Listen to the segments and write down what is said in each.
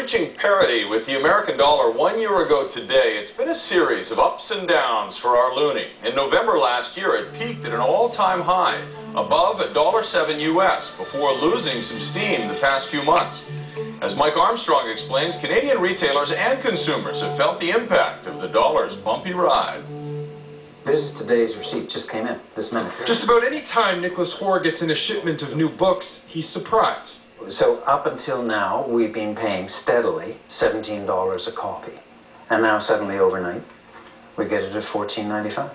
Reaching parity with the American dollar 1 year ago today, it's been a series of ups and downs for our loonie. In November last year, it peaked at an all-time high, above $1.07 US, before losing some steam the past few months. As Mike Armstrong explains, Canadian retailers and consumers have felt the impact of the dollar's bumpy ride. This is today's receipt, just came in this minute. Just about any time Nicholas Hoare gets in a shipment of new books, he's surprised. So up until now, we've been paying steadily $17 a copy. And now suddenly overnight, we get it at $14.95.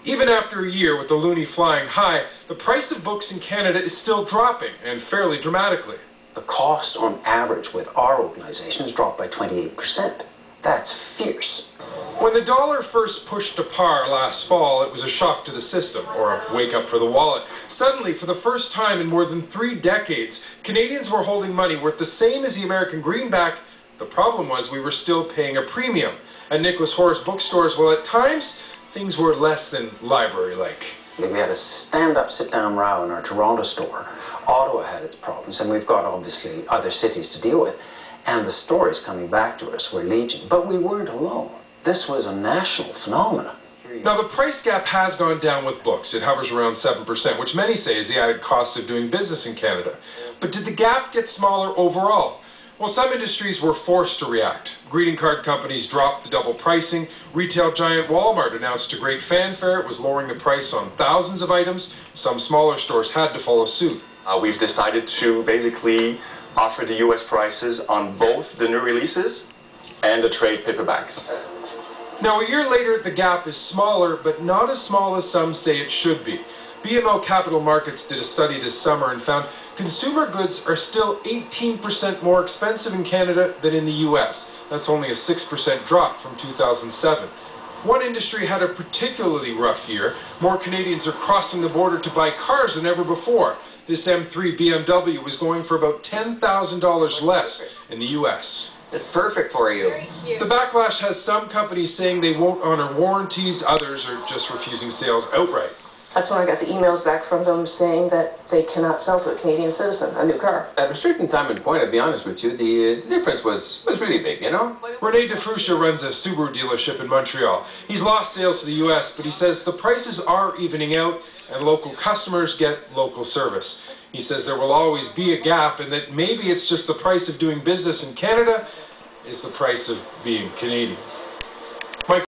Even after a year with the loonie flying high, the price of books in Canada is still dropping, and fairly dramatically. The cost on average with our organization has dropped by 28%. That's fierce. When the dollar first pushed to par last fall, it was a shock to the system, or a wake-up for the wallet. Suddenly, for the first time in more than 3 decades, Canadians were holding money worth the same as the American greenback. The problem was we were still paying a premium. At Nicholas Hoare's bookstores, well, at times, things were less than library-like. We had a stand-up, sit-down row in our Toronto store. Ottawa had its problems, and we've got, obviously, other cities to deal with. And the stories coming back to us were legion. But we weren't alone. This was a national phenomenon. Now, the price gap has gone down with books. It hovers around 7%, which many say is the added cost of doing business in Canada. But did the gap get smaller overall? Well, some industries were forced to react. Greeting card companies dropped the double pricing. Retail giant Walmart announced to great fanfare it was lowering the price on thousands of items. Some smaller stores had to follow suit. We've decided to basically offer the US prices on both the new releases and the trade paperbacks. Now, a year later, the gap is smaller, but not as small as some say it should be. BMO Capital Markets did a study this summer and found consumer goods are still 18% more expensive in Canada than in the US. That's only a 6% drop from 2007. One industry had a particularly rough year. More Canadians are crossing the border to buy cars than ever before. This M3 BMW was going for about $10,000 less in the US. It's perfect for you. The backlash has some companies saying they won't honor warranties, others are just refusing sales outright. That's when I got the emails back from them saying that they cannot sell to a Canadian citizen a new car. At a certain time and point, I'll be honest with you, the difference was really big, you know? Rene DeFruscia runs a Subaru dealership in Montreal. He's lost sales to the US, but he says the prices are evening out and local customers get local service. He says there will always be a gap and that maybe it's just the price of doing business in Canada is the price of being Canadian.